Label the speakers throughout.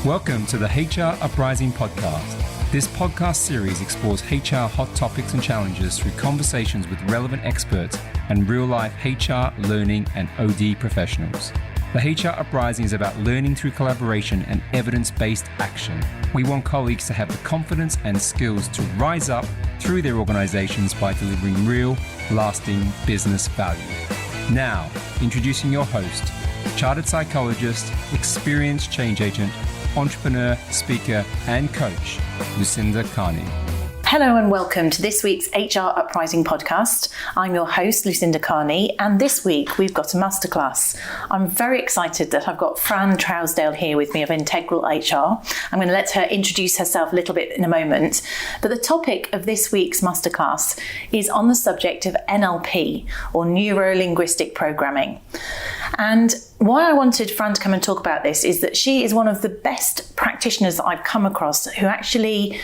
Speaker 1: Welcome to the HR Uprising podcast. This podcast series explores HR hot topics and challenges through conversations with relevant experts and real-life HR, learning, and OD professionals. The HR Uprising is about learning through collaboration and evidence-based action. We want colleagues to have the confidence and skills to rise up through their organizations by delivering real, lasting business value. Now, introducing your host, chartered psychologist, experienced change agent, entrepreneur, speaker, and coach, Lucinda Carney.
Speaker 2: Hello and welcome to this week's HR Uprising podcast. I'm your host, Lucinda Carney, and this week we've got a masterclass. I'm very excited that I've got Fran Trousdale here with me of Integral HR. I'm going to let her introduce herself a little bit in a moment, but the topic of this week's masterclass is on the subject of NLP, or Neuro-Linguistic programming. And why I wanted Fran to come and talk about this is that she is one of the best practitioners that I've come across who actually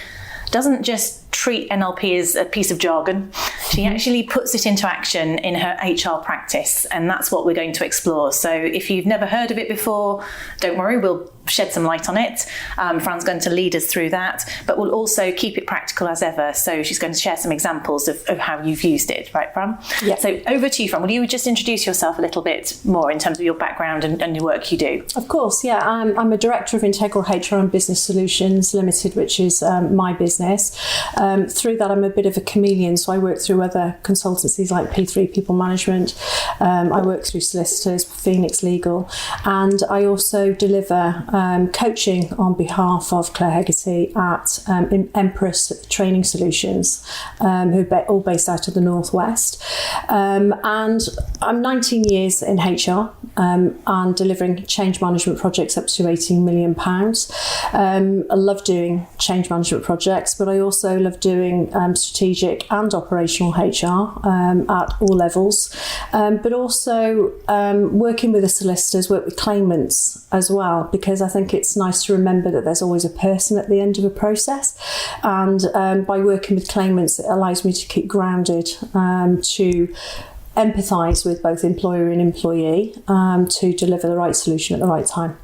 Speaker 2: doesn't just treat NLP as a piece of jargon. She actually puts it into action in her HR practice, and that's what we're going to explore. So if you've never heard of it before, don't worry, we'll shed some light on it. Fran's going to lead us through that, but we'll also keep it practical as ever. So she's going to share some examples of how you've used it, right, Fran?
Speaker 3: Yeah.
Speaker 2: So over to you, Fran. Will you just introduce yourself a little bit more in terms of your background and the work you do?
Speaker 3: Of course, yeah. I'm a director of Integral HR and Business Solutions Limited, which is my business. Through that, I'm a bit of a chameleon, so I work through other consultancies like P3 People Management. I work through solicitors, Phoenix Legal, and I also deliver coaching on behalf of Claire Hegarty at Empress Training Solutions, who are all based out of the Northwest. And I'm 19 years in HR and delivering change management projects up to £18 million. I love doing change management projects, but I also love doing strategic and operational HR at all levels, but also working with the solicitors, work with claimants as well, because I think it's nice to remember that there's always a person at the end of a process, and by working with claimants it allows me to keep grounded, to empathise with both employer and employee, to deliver the right solution at the right time.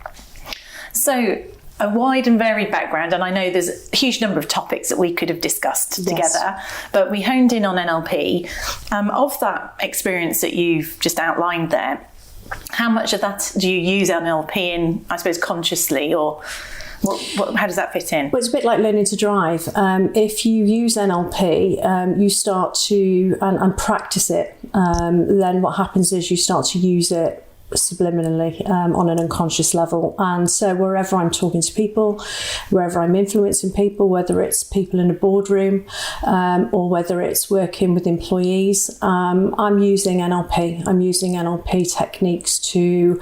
Speaker 2: So a wide and varied background, and I know there's a huge number of topics that we could have discussed together, but we honed in on NLP. Of that experience that you've just outlined there, how much of that do you use NLP in, I suppose, consciously, or how does that fit in?
Speaker 3: Well, it's a bit like learning to drive. If you use NLP, you start to and practice it, then what happens is you start to use it subliminally on an unconscious level. And so wherever I'm talking to people, wherever I'm influencing people, whether it's people in a boardroom or whether it's working with employees, I'm using NLP. I'm using NLP techniques to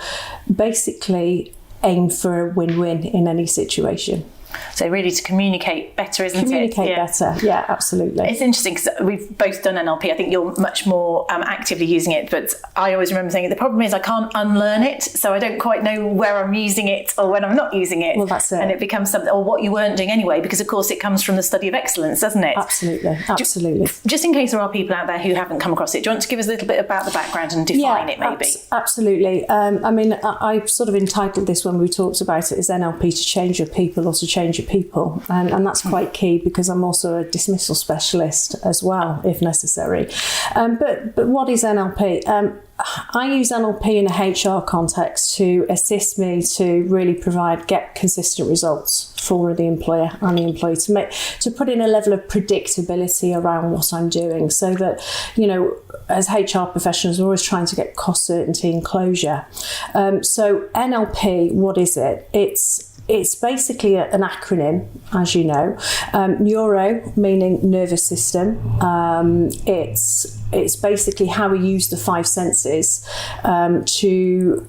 Speaker 3: basically aim for a win-win in any situation.
Speaker 2: So really to communicate better, isn't it?
Speaker 3: Communicate better, yeah, absolutely.
Speaker 2: It's interesting because we've both done NLP. I think you're much more actively using it, but I always remember saying the problem is I can't unlearn it, so I don't quite know where I'm using it or when I'm not using it.
Speaker 3: Well, that's it.
Speaker 2: And it becomes something, or what you weren't doing anyway, because of course it comes from the study of excellence, doesn't it?
Speaker 3: Absolutely.
Speaker 2: Just in case there are people out there who haven't come across it, do you want to give us a little bit about the background and define it maybe?
Speaker 3: Absolutely. I mean, I sort of entitled this when we talked about it as NLP to change your people or to change your people. And that's quite key because I'm also a dismissal specialist as well, if necessary. But what is NLP? I use NLP in a HR context to assist me to really get consistent results for the employer and the employee, to put in a level of predictability around what I'm doing, so that, you know, as HR professionals, we're always trying to get cost certainty and closure. So NLP, what is it? It's basically an acronym, as you know. Neuro, meaning nervous system. It's basically how we use the five senses to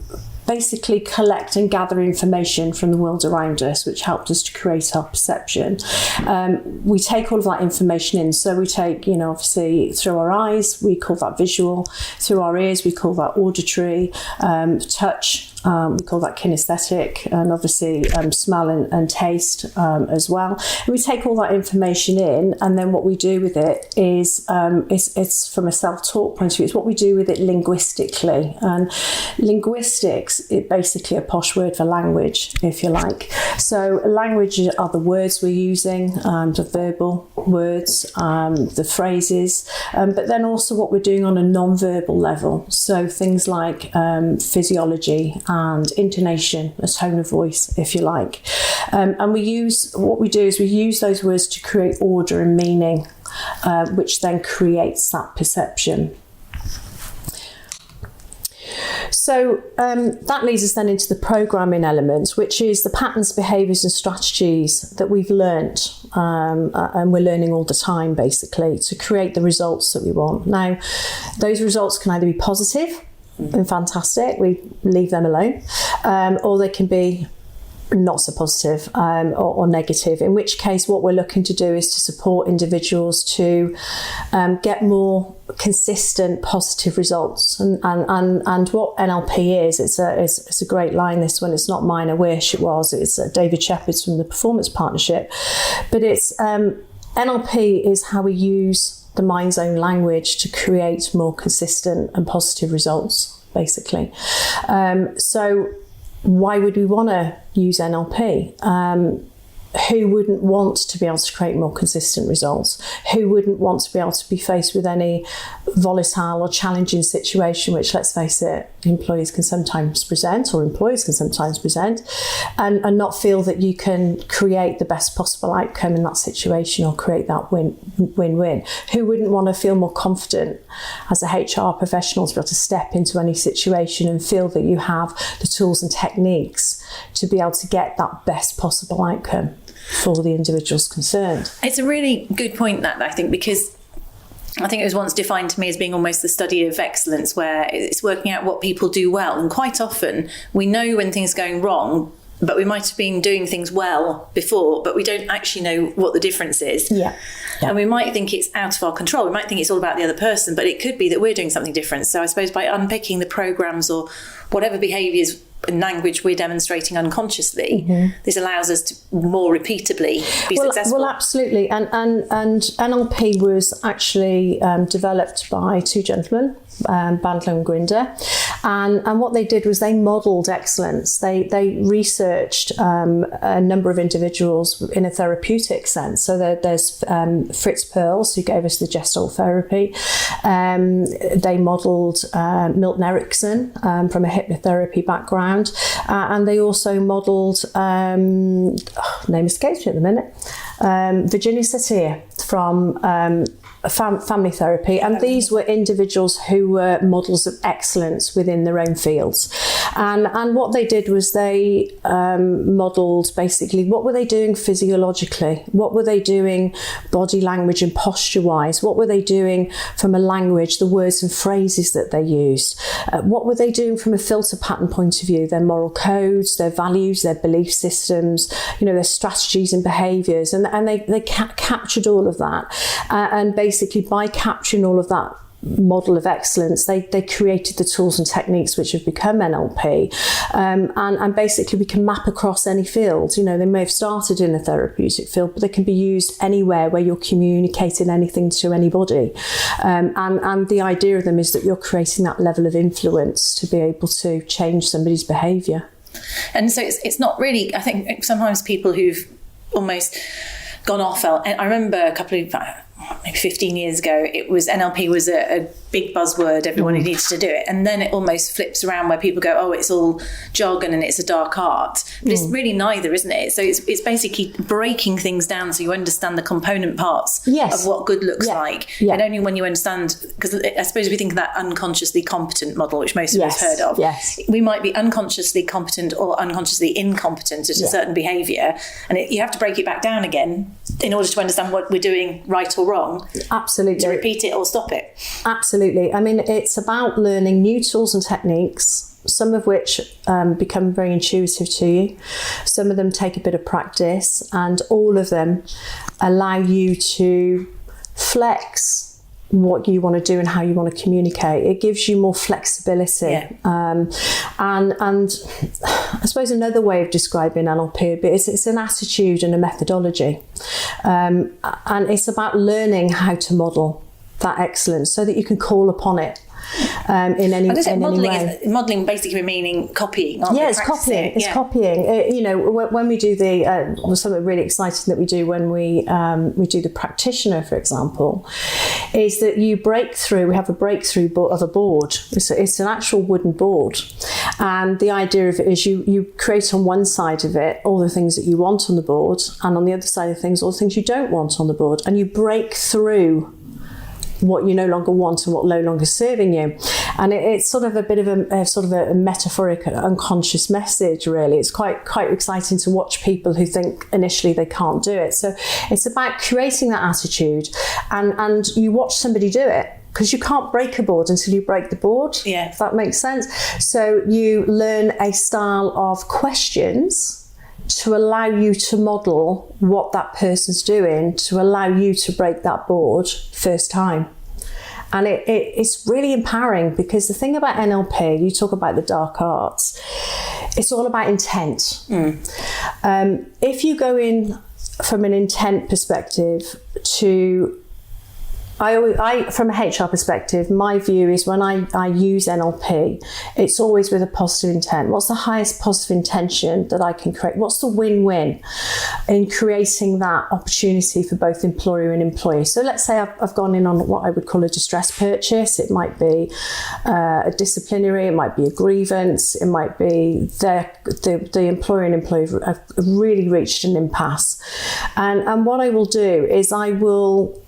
Speaker 3: basically collect and gather information from the world around us, which helped us to create our perception. We take all of that information in. So we take, you know, obviously through our eyes, we call that visual. Through our ears, we call that auditory, touch, We call that kinesthetic, and obviously smell and taste as well. And we take all that information in, and then what we do with it is it's from a self-talk point of view. It's what we do with it linguistically. And linguistics is basically a posh word for language, if you like. So language are the words we're using, the verbal words, the phrases, but then also what we're doing on a non-verbal level. So things like physiology and intonation, a tone of voice, if you like. And we use those words to create order and meaning, which then creates that perception. So that leads us then into the programming element, which is the patterns, behaviours and strategies that we've learnt, and we're learning all the time, basically, to create the results that we want. Now, those results can either be positive and fantastic, we leave them alone, or they can be not so positive or negative, in which case what we're looking to do is to support individuals to get more consistent positive results. And what NLP is, it's a great line, this one. It's not mine, I wish it was. It's David Shepherd's from the Performance Partnership. But it's NLP is how we use the mind's own language to create more consistent and positive results, basically. So why would we want to use NLP? Who wouldn't want to be able to create more consistent results? Who wouldn't want to be able to be faced with any volatile or challenging situation, which, let's face it, employees can sometimes present, or employers can sometimes present, and not feel that you can create the best possible outcome in that situation or create that win-win? Who wouldn't want to feel more confident as a HR professional to be able to step into any situation and feel that you have the tools and techniques to be able to get that best possible outcome for the individuals concerned?
Speaker 2: It's a really good point, that, I think, because I think it was once defined to me as being almost the study of excellence, where it's working out what people do well. And quite often we know when things are going wrong, but we might have been doing things well before, but we don't actually know what the difference is. Yeah. And we might think it's out of our control. We might think it's all about the other person, but it could be that we're doing something different. So I suppose by unpicking the programs or whatever behaviours and language we're demonstrating unconsciously, this allows us to more repeatably be successful. Well,
Speaker 3: absolutely. And NLP was actually developed by two gentlemen, Bandler and Grinder. And what they did was they modelled excellence. They researched a number of individuals in a therapeutic sense. So there's Fritz Perls, who gave us the Gestalt therapy. They modelled Milton Erickson from a hypnotherapy background. And they also modelled, name escapes me at the minute, Virginia Satir from family therapy, and these were individuals who were models of excellence within their own fields. And what they did was they modelled basically what were they doing physiologically, what were they doing body language and posture wise, what were they doing from a language, the words and phrases that they used, what were they doing from a filter pattern point of view, their moral codes, their values, their belief systems, their strategies and behaviours, and they captured all of that, and basically by capturing all of that model of excellence, they created the tools and techniques which have become NLP, and basically we can map across any field. They may have started in a therapeutic field, but they can be used anywhere where you're communicating anything to anybody, and the idea of them is that you're creating that level of influence to be able to change somebody's behaviour. And so it's not really, I think sometimes people who've almost gone off, I remember a couple of maybe 15 years ago, NLP was a big buzzword, everyone needed to do it, and then it almost flips around where people go, oh, it's all jargon and it's a dark art, but it's really neither, isn't it? So it's basically breaking things down so you understand the component parts of what good looks like, and only when you understand, because I suppose if we think of that unconsciously competent model, which most of us have heard of, we might be unconsciously competent or unconsciously incompetent at a certain behaviour, and you have to break it back down again in order to understand what we're doing right or wrong. Absolutely. To repeat it or stop it. Absolutely. I mean, it's about learning new tools and techniques, some of which become very intuitive to you. Some of them take a bit of practice, and all of them allow you to flex what you want to do and how you want to communicate. It gives you more flexibility.
Speaker 2: Yeah.
Speaker 3: And I suppose another way of describing NLP, but it's an attitude and a methodology. And it's about learning how to model that excellence so that you can call upon it. In any way.
Speaker 2: Modelling basically meaning copying, aren't
Speaker 3: it's copying. It's copying. When we do something really exciting that we do when we do the practitioner, for example, is that you break through. We have a breakthrough of a board. It's an actual wooden board, and the idea of it is you create on one side of it all the things that you want on the board, and on the other side of things all the things you don't want on the board, and you break through what you no longer want and what no longer serving you. And it's sort of a bit of a metaphoric unconscious message, really. It's quite exciting to watch people who think initially they can't do it. So it's about creating that attitude, and you watch somebody do it, because you can't break a board until you break the board, if that makes sense. So you learn a style of questions to allow you to model what that person's doing, to allow you to break that board first time. And it's really empowering, because the thing about NLP, you talk about the dark arts, it's all about intent. If you go in from an intent perspective to... from a HR perspective, my view is when I use NLP, it's always with a positive intent. What's the highest positive intention that I can create? What's the win-win in creating that opportunity for both employer and employee? So let's say I've gone in on what I would call a distress purchase. It might be a disciplinary, it might be a grievance, it might be the employer and employee have really reached an impasse. And what I will do is I will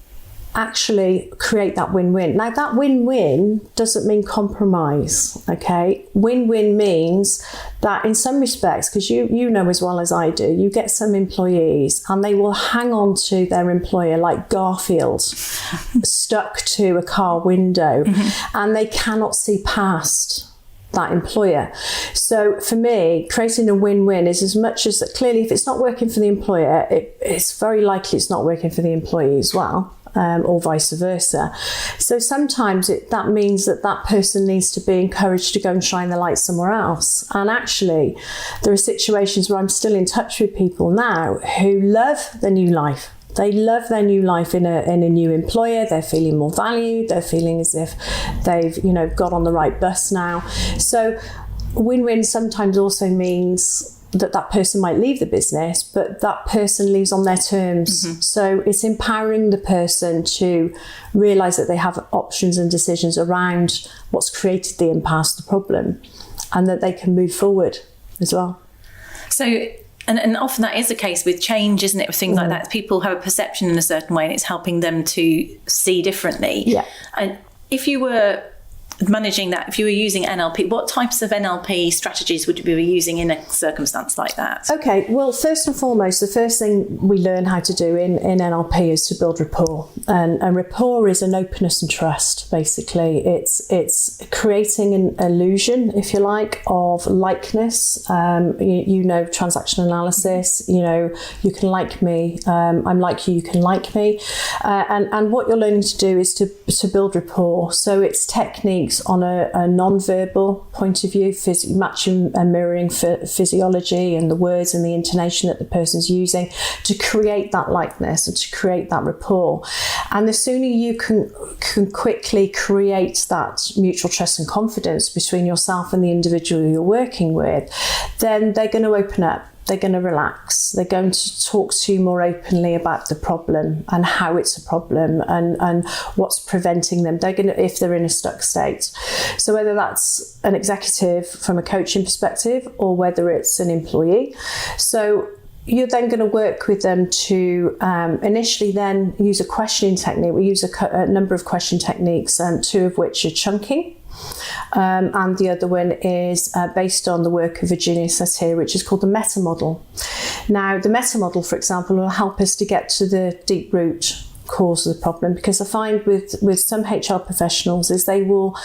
Speaker 3: actually create that win-win. Now, that win-win doesn't mean compromise, okay? Win-win means that in some respects, because you know as well as I do, you get some employees and they will hang on to their employer like Garfield, stuck to a car window, and they cannot see past that employer. So for me, creating a win-win is as much as that. Clearly, if it's not working for the employer, it's very likely it's not working for the employee as well. Or vice versa. So sometimes that means that person needs to be encouraged to go and shine the light somewhere else. And actually, there are situations where I'm still in touch with people now who love their new life. They love their new life in a new employer. They're feeling more valued. They're feeling as if they've got on the right bus now. So win-win sometimes also means that person might leave the business, but that person leaves on their terms. So it's empowering the person to realise that they have options and decisions around what's created the impasse, the problem, and that they can move forward as well.
Speaker 2: So, and often that is the case with change, isn't it? With things like that, people have a perception in a certain way and it's helping them to see differently.
Speaker 3: Yeah.
Speaker 2: And if you were managing that, if you were using NLP, what types of NLP strategies would you be using in a circumstance like that? Okay,
Speaker 3: well, first and foremost, the first thing we learn how to do in NLP is to build rapport. And rapport is an openness and trust, basically. It's creating an illusion, if you like, of likeness. Transaction analysis, you can like me, I'm like you, you can like me. And what you're learning to do is to build rapport. So it's techniques on a non-verbal point of view, matching and mirroring physiology and the words and the intonation that the person's using to create that likeness and to create that rapport. And the sooner you can quickly create that mutual trust and confidence between yourself and the individual you're working with, then they're going to open up. They're going to relax. They're going to talk to you more openly about the problem and how it's a problem and what's preventing them. They're going to, if they're in a stuck state. So whether that's an executive from a coaching perspective or whether it's an employee. So you're then going to work with them to initially then use a questioning technique. We use a number of question techniques, two of which are chunking. And the other one is based on the work of Virginia Satir, which is called the meta model. Now, the meta model, for example, will help us to get to the deep root cause of the problem, because I find with some HR professionals is they will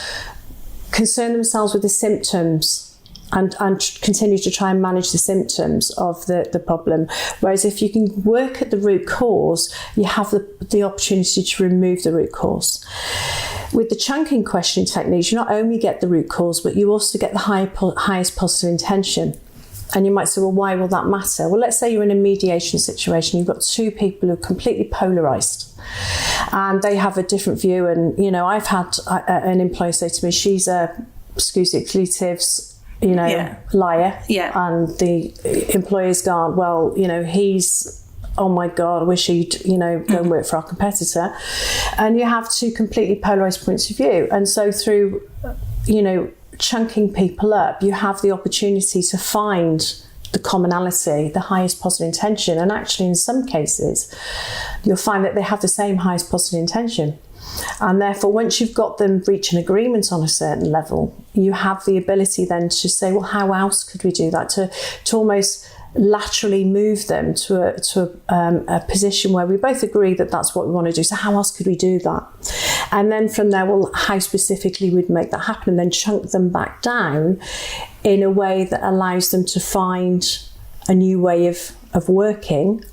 Speaker 3: concern themselves with the symptoms and continue to try and manage the symptoms of the problem. Whereas if you can work at the root cause, you have the opportunity to remove the root cause. With the chunking questioning techniques, you not only get the root cause, but you also get the highest positive intention. And you might say, well, why will that matter? Well, let's say you're in a mediation situation. You've got two people who are completely polarised and they have a different view. And, you know, I've had an employee say to me, she's a, excuse the expletives, you know, liar.
Speaker 2: Yeah.
Speaker 3: And the employer's gone, well, you know, he's, oh my God, I wish he'd, you know, go and work for our competitor. And you have two completely polarised points of view. And so through, you know, chunking people up, you have the opportunity to find the commonality, the highest positive intention. And actually, in some cases, you'll find that they have the same highest positive intention. And therefore, once you've got them reach an agreement on a certain level, you have the ability then to say, well, how else could we do that? To almost laterally move them to a position where we both agree that that's what we want to do. So how else could we do that? And then from there, well, how specifically we'd make that happen, and then chunk them back down in a way that allows them to find a new way of working,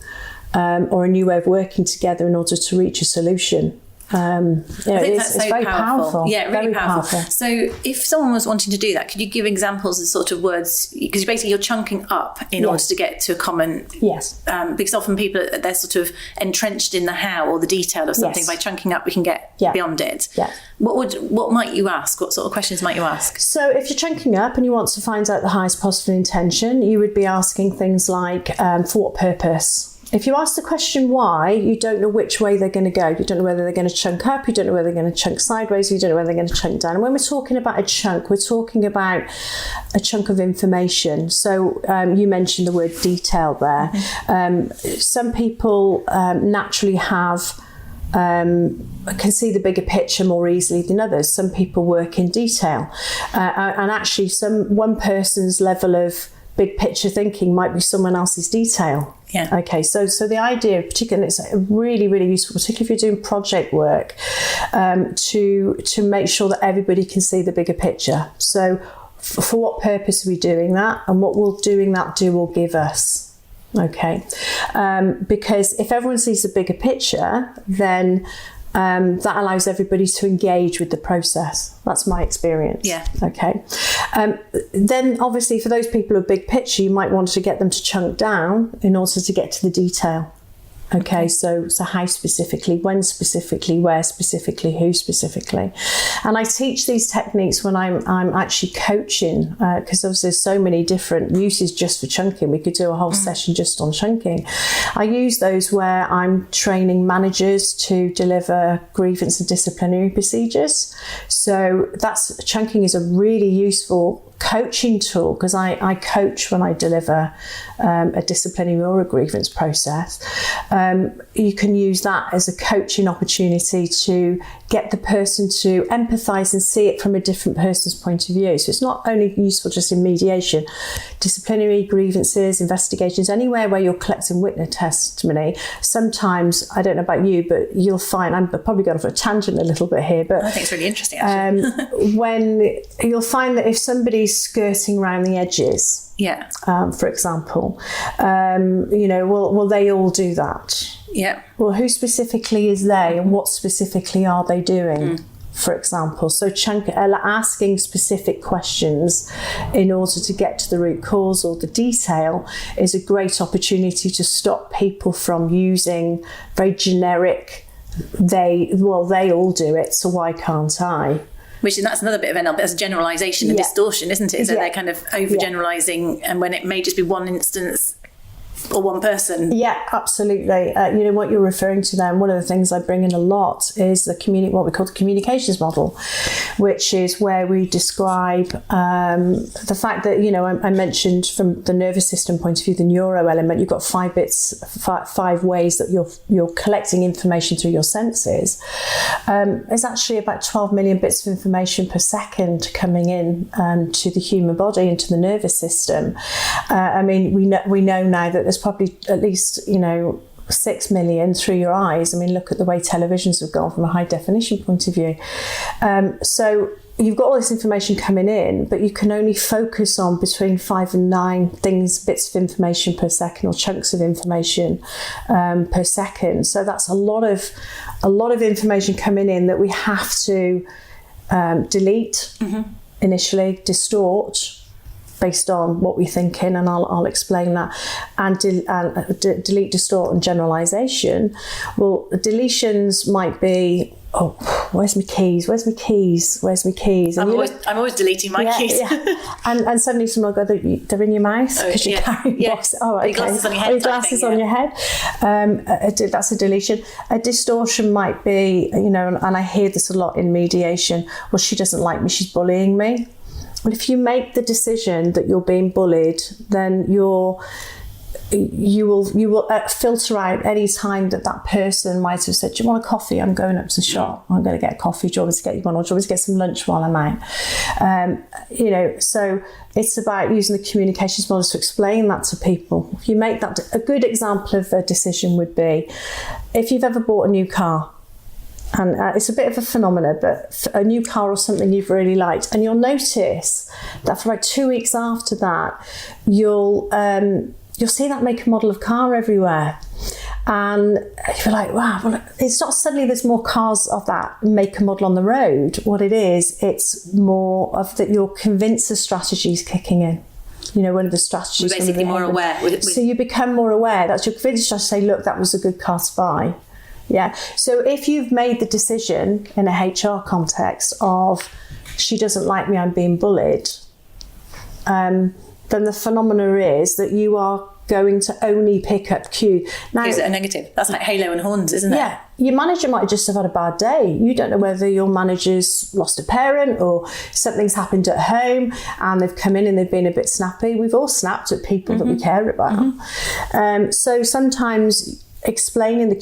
Speaker 3: or a new way of working together in order to reach a solution.
Speaker 2: I think that's so
Speaker 3: very powerful.
Speaker 2: Yeah, really
Speaker 3: very
Speaker 2: powerful. So if someone was wanting to do that, could you give examples of sort of words? Because basically you're chunking up in order to get to a common...
Speaker 3: Yes.
Speaker 2: Because often people, they're sort of entrenched in the how or the detail of something. By chunking up, we can get beyond it.
Speaker 3: Yeah.
Speaker 2: What might you ask? What sort of questions might you ask?
Speaker 3: So if you're chunking up and you want to find out the highest possible intention, you would be asking things like, for what purpose? If you ask the question why, you don't know which way they're going to go. You don't know whether they're going to chunk up, you don't know whether they're going to chunk sideways, you don't know whether they're going to chunk down. And when we're talking about a chunk, we're talking about a chunk of information. So you mentioned the word detail there. Some people naturally have... can see the bigger picture more easily than others. Some people work in detail. And actually one person's level of big picture thinking might be someone else's detail.
Speaker 2: Yeah.
Speaker 3: Okay, so the idea, particularly, it's really, really useful, particularly if you're doing project work, to make sure that everybody can see the bigger picture. So for what purpose are we doing that, and what will doing that do or give us? Okay, because if everyone sees the bigger picture, then that allows everybody to engage with the process. That's my experience. Yeah. Okay. Then obviously for those people who are big picture, you might want to get them to chunk down in order to get to the detail. Okay, so how specifically, when specifically, where specifically, who specifically. And I teach these techniques when I'm actually coaching, because obviously there's so many different uses just for chunking. We could do a whole session just on chunking. I use those where I'm training managers to deliver grievance and disciplinary procedures. So chunking is a really useful coaching tool, because I coach when I deliver a disciplinary or a grievance process. You can use that as a coaching opportunity to get the person to empathise and see it from a different person's point of view. So it's not only useful just in mediation, disciplinary, grievances, investigations, anywhere where you're collecting witness testimony. Sometimes, I don't know about you, but you'll find, I'm probably going off a tangent a little bit here, but
Speaker 2: I think it's really interesting actually.
Speaker 3: When you'll find that if somebody's skirting around the edges, for example, will they all do that?
Speaker 2: Yeah.
Speaker 3: Well, who specifically is they, and what specifically are they doing? For example, so asking specific questions in order to get to the root cause or the detail is a great opportunity to stop people from using very generic, they all do it, so why can't I?
Speaker 2: That's another bit of NLP, as a generalisation and distortion, isn't it? So they're kind of overgeneralising, and when it may just be one instance or one person. Yeah, absolutely.
Speaker 3: What you're referring to there, and one of the things I bring in a lot is what we call the communications model, which is where we describe the fact that, I mentioned from the nervous system point of view, the neuro element, you've got 5 ways that you're collecting information through your senses. There's actually about 12 million bits of information per second coming in to the human body and to the nervous system. We know now that there's probably at least, 6 million through your eyes. I mean, look at the way televisions have gone from a high definition point of view. So you've got all this information coming in, but you can only focus on between 5 and 9 bits of information per second, or chunks of information per second. So that's a lot of information coming in that we have to delete initially, distort based on what we're thinking, and I'll explain that, and delete, distort, and generalisation. Well, deletions might be, oh, where's my keys? And
Speaker 2: I'm always deleting my keys.
Speaker 3: And suddenly someone will go, they're in your mouth because you're carrying boxes. Oh, okay.
Speaker 2: Your glasses on your head.
Speaker 3: Your glasses on your head. That's a deletion. A distortion might be, and I hear this a lot in mediation. Well, she doesn't like me. She's bullying me. Well, if you make the decision that you're being bullied, then you will filter out any time that person might have said, do you want a coffee? I'm going up to the shop. I'm going to get a coffee. Do you want me to get you one? Or do you want me to get some lunch while I'm out? So it's about using the communications models to explain that to people. If you make that, a good example of a decision would be if you've ever bought a new car. And it's a bit of a phenomenon, but a new car or something you've really liked, and you'll notice that for about 2 weeks after that, you'll see that make and model of car everywhere. And you're like, wow, well, it's not suddenly there's more cars of that make and model on the road. What it is, it's more of that your convincer strategy is kicking in. One of the strategies.
Speaker 2: We're basically more aware.
Speaker 3: So you become more aware. That's your convincer strategy. Say, look, that was a good car to buy. Yeah. So if you've made the decision in a HR context of she doesn't like me, I'm being bullied, then the phenomena is that you are going to only pick up cue. Now,
Speaker 2: is it a negative? That's like halo and horns, isn't it?
Speaker 3: Yeah. Your manager might just have had a bad day. You don't know whether your manager's lost a parent or something's happened at home and they've come in and they've been a bit snappy. We've all snapped at people that we care about. So sometimes explaining the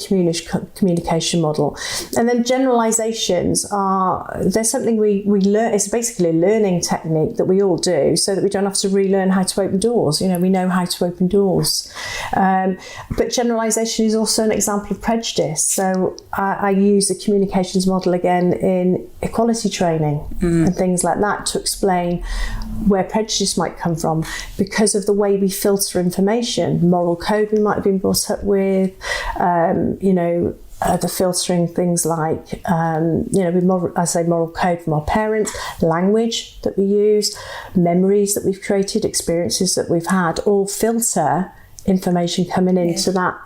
Speaker 3: communication model, and then generalizations they're something we learn. It's basically a learning technique that we all do so that we don't have to relearn how to open doors. We know how to open doors, but generalization is also an example of prejudice. So I use the communications model again in equality training and things like that to explain where prejudice might come from because of the way we filter information. Moral code we might have been brought up with, the filtering things like, moral code from our parents, language that we use, memories that we've created, experiences that we've had, all filter information coming into that,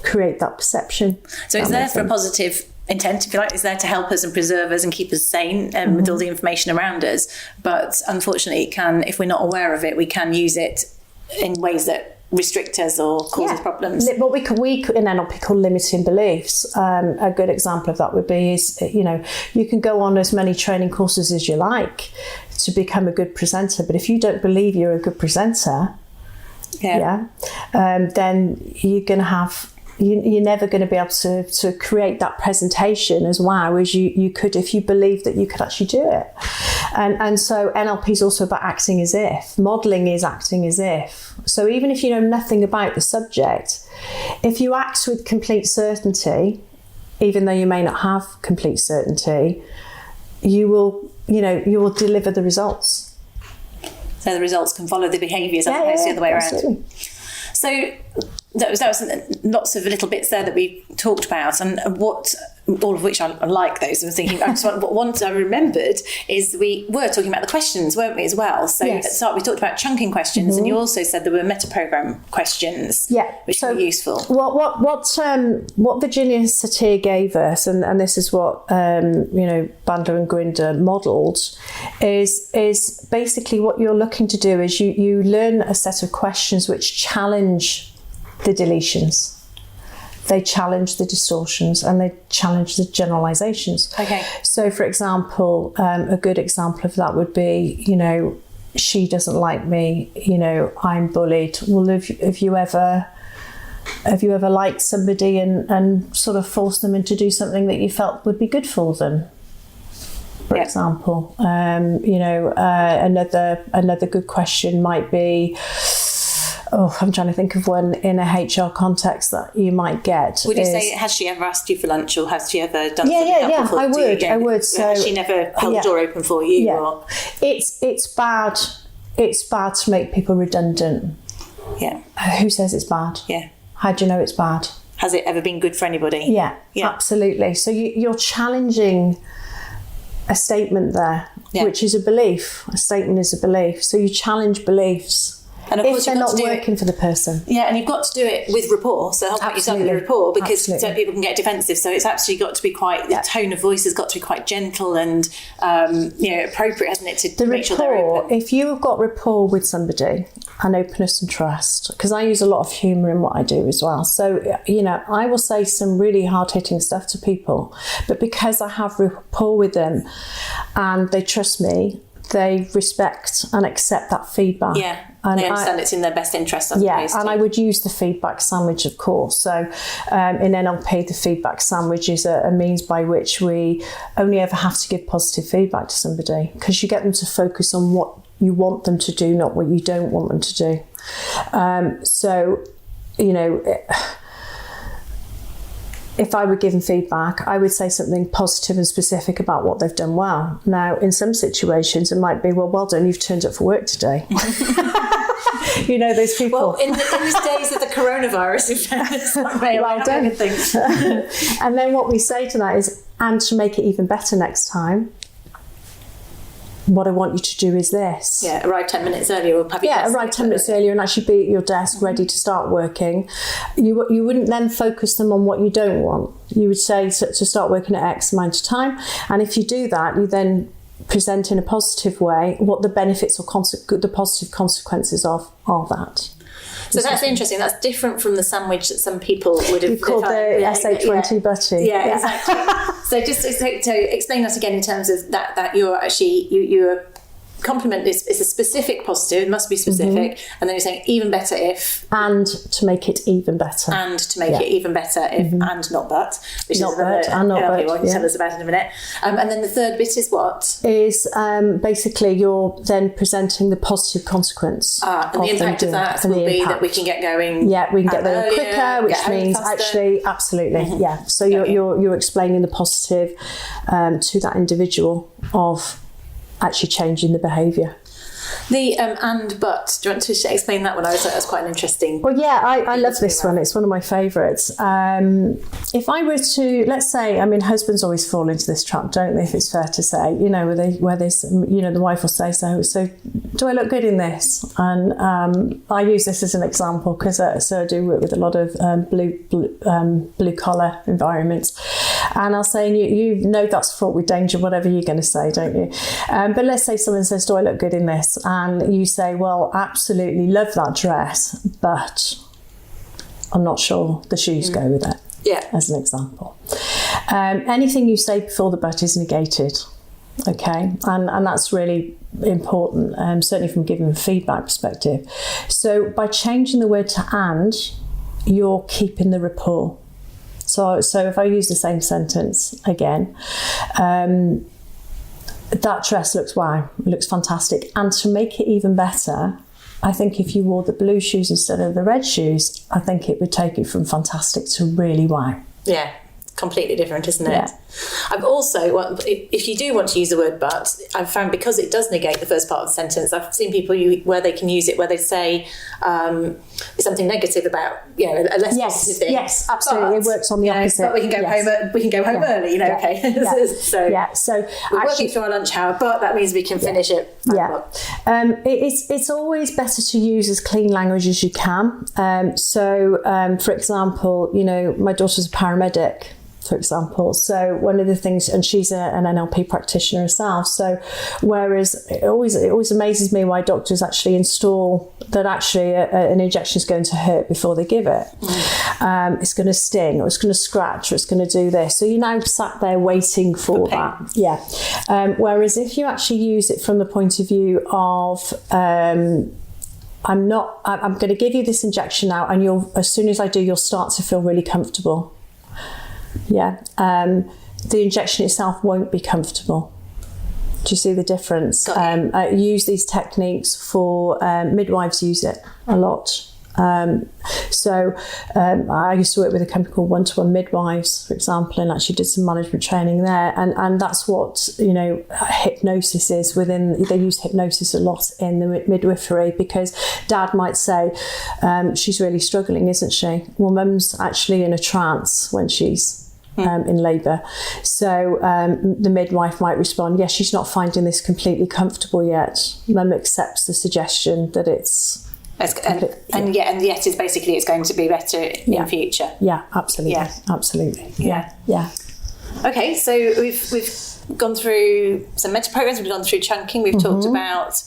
Speaker 3: create that perception.
Speaker 2: So it's there for a positive intent, if you like. It's there to help us and preserve us and keep us sane with all the information around us. But unfortunately, it can, if we're not aware of it, we can use it in ways that restrict us or cause us problems. What
Speaker 3: we in NLP call limiting beliefs. A good example of that would be you can go on as many training courses as you like to become a good presenter, but if you don't believe you're a good presenter, then you're going to have. You're never going to be able to create that presentation as wow as you could if you believe that you could actually do it. And so NLP is also about acting as if. Modelling is acting as if. So even if you know nothing about the subject, if you act with complete certainty, even though you may not have complete certainty, you will deliver the results.
Speaker 2: So the results can follow the behaviours as opposed to the other way around. So that was lots of little bits there that we talked about, and all of which I like those. I was thinking, one I remembered is we were talking about the questions, weren't we, as well? So at the start we talked about chunking questions, and you also said there were meta-program questions, which were useful.
Speaker 3: What Virginia Satir gave us, and this is what Bandler and Grinder modelled, is basically what you're looking to do is you learn a set of questions which challenge the deletions. They challenge the distortions and they challenge the generalizations.
Speaker 2: Okay.
Speaker 3: So, for example, a good example of that would be, she doesn't like me. I'm bullied. Well, have you ever liked somebody and sort of forced them into do something that you felt would be good for them? For example, another good question might be, I'm trying to think of one in a HR context that you might get.
Speaker 2: Would you say, has she ever asked you for lunch, or has she ever done something helpful for you?
Speaker 3: I would. So
Speaker 2: has she never held the door open for you?
Speaker 3: Yeah.
Speaker 2: Or?
Speaker 3: It's bad. It's bad to make people redundant.
Speaker 2: Yeah.
Speaker 3: Who says it's bad?
Speaker 2: Yeah.
Speaker 3: How do you know it's bad?
Speaker 2: Has it ever been good for anybody?
Speaker 3: Yeah. Absolutely. So you're challenging a statement there, which is a belief. A statement is a belief. So you challenge beliefs. And of course, if they're not working for the person.
Speaker 2: Yeah, and you've got to do it with rapport. So help yourself with rapport, because certain people can get defensive. So it's actually got to be quite, the tone of voice has got to be quite gentle and appropriate, hasn't it, to make sure they're open.
Speaker 3: If you've got rapport with somebody and openness and trust, because I use a lot of humour in what I do as well. So, I will say some really hard-hitting stuff to people, but because I have rapport with them and they trust me, they respect and accept that feedback.
Speaker 2: Yeah, and they understand it's in their best interest. And
Speaker 3: I would use the feedback sandwich, of course. So in NLP, the feedback sandwich is a means by which we only ever have to give positive feedback to somebody, because you get them to focus on what you want them to do, not what you don't want them to do. If I were given feedback, I would say something positive and specific about what they've done well. Now, in some situations, it might be, well done, you've turned up for work today. Those people.
Speaker 2: Well, in these days of the coronavirus, well done.
Speaker 3: And then what we say to that is, and to make it even better next time, what I want you to do is this.
Speaker 2: Yeah, arrive 10 minutes earlier. Or
Speaker 3: arrive 10 minutes earlier and actually be at your desk ready to start working. You wouldn't then focus them on what you don't want. You would say to start working at X amount of time. And if you do that, you then present in a positive way what the benefits or the positive consequences of that.
Speaker 2: So that's interesting. That's different from the sandwich that some people would have
Speaker 3: called the SH20 butty.
Speaker 2: Yeah, exactly. So just to explain that again in terms of that you're actually you're compliment is a specific positive, it must be specific, and then you're saying even better if,
Speaker 3: and to make it even better,
Speaker 2: and to make it even better if, and not but, which
Speaker 3: not
Speaker 2: is another
Speaker 3: but,
Speaker 2: one you can tell us about in a minute. And then the third bit is what?
Speaker 3: Is basically you're then presenting the positive consequence.
Speaker 2: And the impact of that will be that we can get going.
Speaker 3: Yeah, we can get there quicker, which means actually, absolutely, yeah. So you're explaining the positive to that individual of actually changing the behaviour.
Speaker 2: The and but, do you want to explain that one? I thought that was quite an interesting.
Speaker 3: Well, yeah, I love this one. It's one of my favourites. If I were to, let's say, husbands always fall into this trap, don't they? If it's fair to say, where the wife will say, so do I look good in this? And I use this as an example because I do work with a lot of blue collar environments, and I'll say, you know that's fraught with danger, whatever you're going to say, don't you? But let's say someone says, do I look good in this? And you say, well, absolutely love that dress, but I'm not sure the shoes go with it.
Speaker 2: Yeah.
Speaker 3: As an example. Anything you say before the but is negated. Okay. And that's really important, certainly from giving a feedback perspective. So by changing the word to and, you're keeping the rapport. So if I use the same sentence again, that dress looks fantastic. And to make it even better, I think if you wore the blue shoes instead of the red shoes, I think it would take it from fantastic to really wow.
Speaker 2: Yeah, completely different, isn't it?
Speaker 3: Yeah.
Speaker 2: I've also, if you do want to use the word but, I've found because it does negate the first part of the sentence, I've seen people where they can use it where they say something negative about a less positive thing.
Speaker 3: Yes, absolutely. It works on the opposite.
Speaker 2: But we can go home. We can go home early. Okay. So we're working through our lunch hour, but that means we can finish it.
Speaker 3: It's always better to use as clean language as you can. For example, my daughter's a paramedic, for example. So one of the things, and she's an NLP practitioner herself. So whereas it always amazes me why doctors actually install that actually an injection is going to hurt before they give it. It's going to sting, or it's going to scratch, or it's going to do this. So you're now sat there waiting for that. Yeah. Whereas if you actually use it from the point of view of I'm going to give you this injection now, and as soon as I do, you'll start to feel really comfortable. Yeah, the injection itself won't be comfortable. Do you see the difference? Use these techniques for midwives use it a lot. I used to work with a company called One-to-One Midwives, for example, and actually did some management training there. And that's what, hypnosis is within. They use hypnosis a lot in the midwifery, because dad might say, she's really struggling, isn't she? Well, mum's actually in a trance when she's in labour. So the midwife might respond, yes, she's not finding this completely comfortable yet. Mum accepts the suggestion that it's...
Speaker 2: And yet it's basically it's going to be better in future.
Speaker 3: Yeah, absolutely.
Speaker 2: Yeah.
Speaker 3: Absolutely.
Speaker 2: Yeah.
Speaker 3: Yeah.
Speaker 2: Okay, so we've gone through some mental programs, we've gone through chunking, we've talked about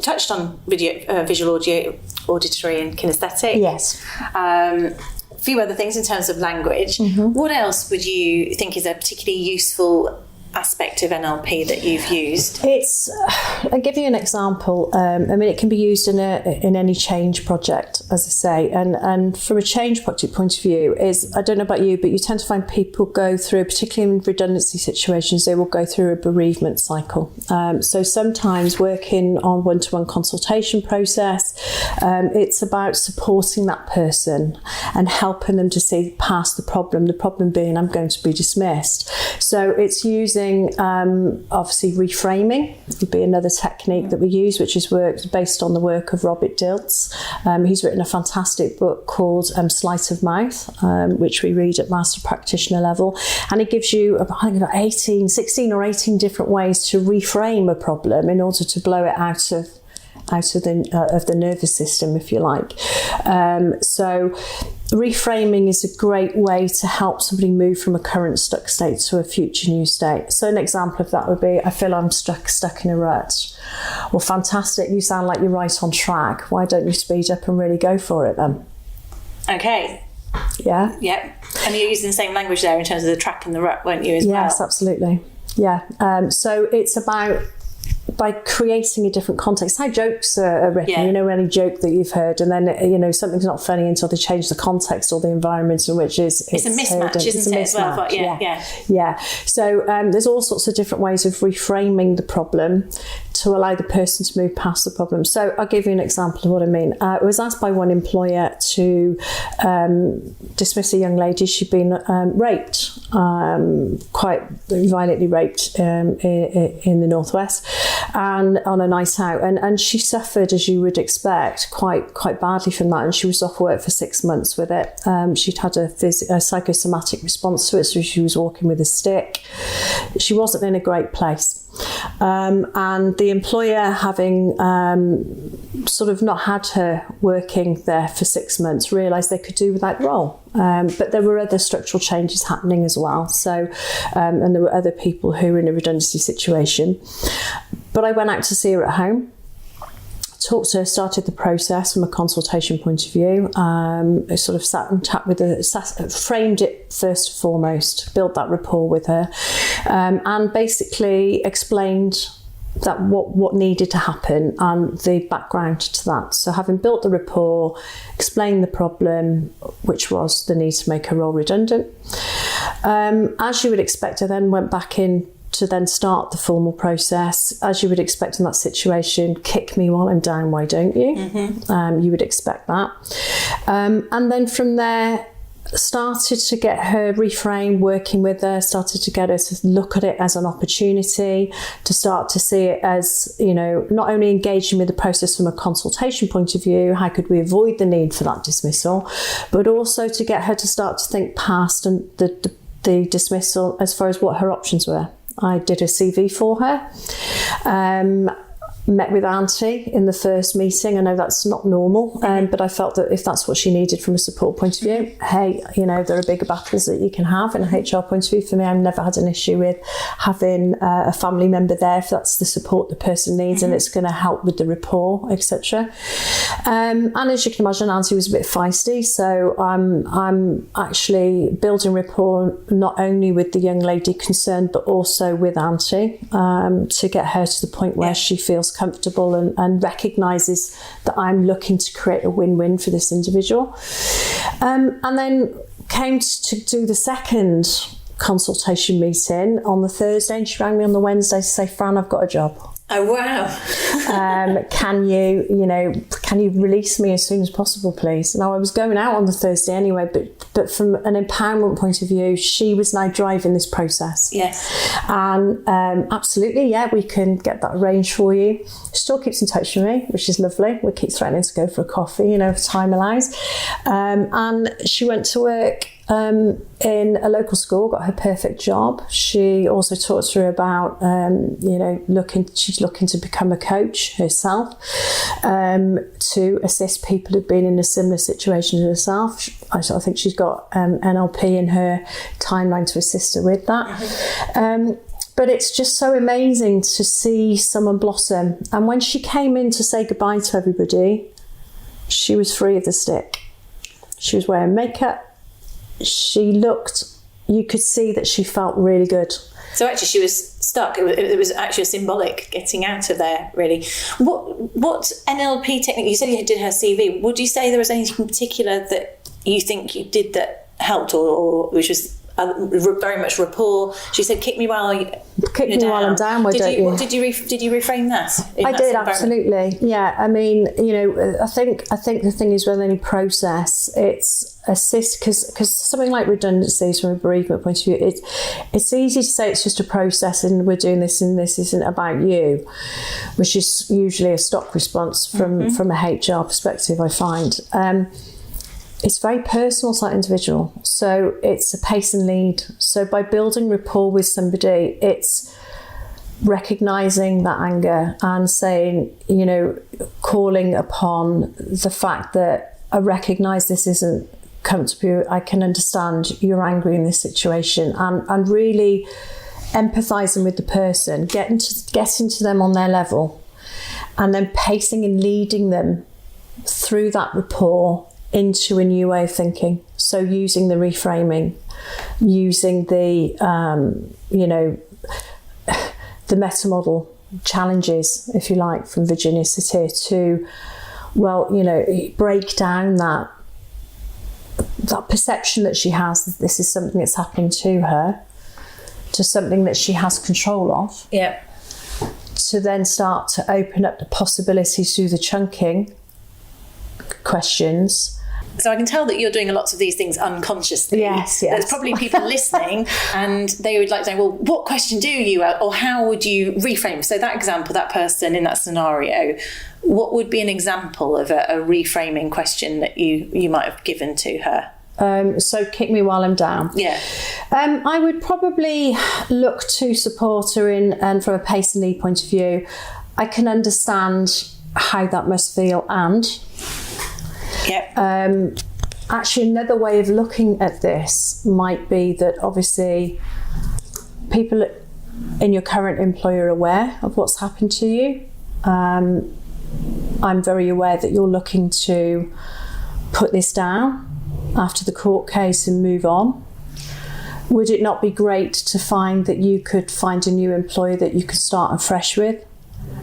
Speaker 2: touched on visual, audio, auditory and kinesthetic.
Speaker 3: Yes.
Speaker 2: A few other things in terms of language. What else would you think is a particularly useful aspect of NLP that you've used?
Speaker 3: I'll give you an example. It can be used in any change project, as I say, and from a change project point of view, I don't know about you, but you tend to find people go through, particularly in redundancy situations, they will go through a bereavement cycle. So sometimes working on one-to-one consultation process, it's about supporting that person and helping them to see past the problem being, I'm going to be dismissed. So it's using obviously reframing would be another technique that we use, which is based on the work of Robert Dilts. He's written a fantastic book called Sleight of Mouth, which we read at master practitioner level, and it gives you about 16 or 18 different ways to reframe a problem in order to blow it out of the nervous system, if you like. So reframing is a great way to help somebody move from a current stuck state to a future new state. So an example of that would be, I feel I'm stuck in a rut. Well, fantastic, you sound like you're right on track. Why don't you speed up and really go for it then?
Speaker 2: Okay.
Speaker 3: Yeah?
Speaker 2: Yep. And you're using the same language there in terms of the track and the rut, weren't you, as well?
Speaker 3: Yes, absolutely. Yeah. So it's about by creating a different context. How jokes are written, any joke that you've heard, and then something's not funny until they change the context or the environment in which it's a
Speaker 2: mismatch, isn't it? As well,
Speaker 3: yeah. So there's all sorts of different ways of reframing the problem to allow the person to move past the problem. So I'll give you an example of what I mean. I was asked by one employer to dismiss a young lady. She'd been raped, quite violently raped in the Northwest, and on a night out, and she suffered, as you would expect, quite badly from that, and she was off work for 6 months with it. She'd had a psychosomatic response to it, so she was walking with a stick. She wasn't in a great place. And the employer, having sort of not had her working there for 6 months, realised they could do without the role. But there were other structural changes happening as well. So, and there were other people who were in a redundancy situation. But I went out to see her at home, talked to her, started the process from a consultation point of view. I sort of sat and chat with her, framed it first and foremost, built that rapport with her, and basically explained that what needed to happen and the background to that. So having built the rapport, explained the problem, which was the need to make her role redundant. As you would expect, I then went back in to then start the formal process. As you would expect in that situation, kick me while I'm down, why don't you? You would expect that. And then from there, started to get her reframe, working with her, started to get her to look at it as an opportunity, to start to see it as, not only engaging with the process from a consultation point of view, how could we avoid the need for that dismissal, but also to get her to start to think past and the dismissal as far as what her options were. I did a CV for her. Met with Auntie in the first meeting. I know that's not normal, but I felt that if that's what she needed from a support point of view, hey, there are bigger battles that you can have in a HR point of view. For me, I've never had an issue with having a family member there if that's the support the person needs and it's going to help with the rapport, etc. And as you can imagine, Auntie was a bit feisty, so I'm actually building rapport not only with the young lady concerned, but also with Auntie, to get her to the point where she feels comfortable and recognises that I'm looking to create a win-win for this individual. And then came to do the second consultation meeting on the Thursday, and she rang me on the Wednesday to say, Fran, I've got a job.
Speaker 2: Oh, wow.
Speaker 3: Can you release me as soon as possible, please? Now, I was going out on the Thursday anyway, but from an empowerment point of view, she was now driving this process.
Speaker 2: Yes.
Speaker 3: And absolutely, yeah, we can get that arranged for you. Still keeps in touch with me, which is lovely. We keep threatening to go for a coffee, if time allows. And she went to work in a local school, got her perfect job. She also talked to her about, she's looking to become a coach herself, to assist people who've been in a similar situation to herself. I think she's got NLP in her timeline to assist her with that. But it's just so amazing to see someone blossom. And when she came in to say goodbye to everybody, she was free of the stick. She was wearing makeup. You could see that she felt really good.
Speaker 2: So actually she was stuck. It was actually a symbolic getting out of there, really. What NLP technique, you said you did her CV. Would you say there was anything in particular that you think you did that helped or which was very much rapport? She said, "Kick me while I'm down." Why don't you? Did you reframe that?
Speaker 3: I did, absolutely. Yeah, I mean, I think the thing is with any process, it's assist because something like redundancies from a bereavement point of view, it's easy to say it's just a process and we're doing this and this isn't about you, which is usually a stock response from a HR perspective. I find. It's very personal to that individual. So it's a pace and lead. So by building rapport with somebody, it's recognising that anger and saying, calling upon the fact that I recognise this isn't comfortable. I can understand you're angry in this situation, and really empathising with the person, getting to them on their level, and then pacing and leading them through that rapport into a new way of thinking. So using the reframing, using the the meta model challenges, if you like, from Virginia Satir to, break down that perception that she has that this is something that's happening to her, to something that she has control of.
Speaker 2: Yeah.
Speaker 3: To then start to open up the possibilities through the chunking questions.
Speaker 2: So I can tell that you're doing lots of these things unconsciously.
Speaker 3: Yes.
Speaker 2: There's probably people listening and they would like to know, well, what question do you, or how would you reframe? So that example, that person in that scenario, what would be an example of a reframing question that you might have given to her?
Speaker 3: So kick me while I'm down.
Speaker 2: Yeah.
Speaker 3: I would probably look to support her and from a pace and lead point of view, I can understand how that must feel and...
Speaker 2: Yep.
Speaker 3: Actually, another way of looking at this might be that obviously people in your current employer are aware of what's happened to you. I'm very aware that you're looking to put this down after the court case and move on. Would it not be great to find that you could find a new employer that you could start afresh with,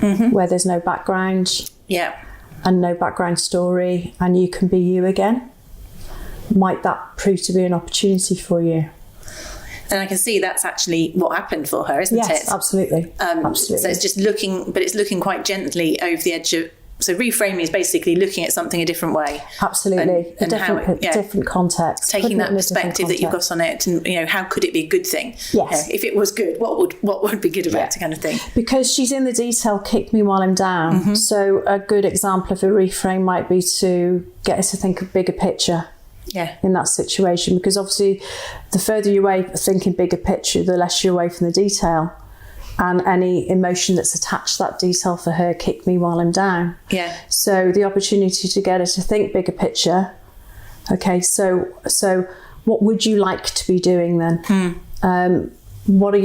Speaker 3: where there's no background?
Speaker 2: Yeah.
Speaker 3: And no background story, and you can be you again? Might that prove to be an opportunity for you?
Speaker 2: And I can see that's actually what happened for her, isn't it?
Speaker 3: Yes, absolutely. Absolutely.
Speaker 2: So it's just looking quite gently over the edge of. So reframing is basically looking at something a different way.
Speaker 3: Absolutely,
Speaker 2: and
Speaker 3: different context.
Speaker 2: Taking that perspective that you've got on it, and how could it be a good thing?
Speaker 3: Yes.
Speaker 2: If it was good, what would be good about it, kind of thing.
Speaker 3: Because she's in the detail, kick me while I'm down. So a good example of a reframe might be to get us to think of bigger picture.
Speaker 2: Yeah.
Speaker 3: In that situation, because obviously the further you're away thinking bigger picture, the less you're away from the detail. And any emotion that's attached to that detail for her, kick me while I'm down.
Speaker 2: Yeah.
Speaker 3: So the opportunity to get her to think bigger picture. Okay, so what would you like to be doing then? What are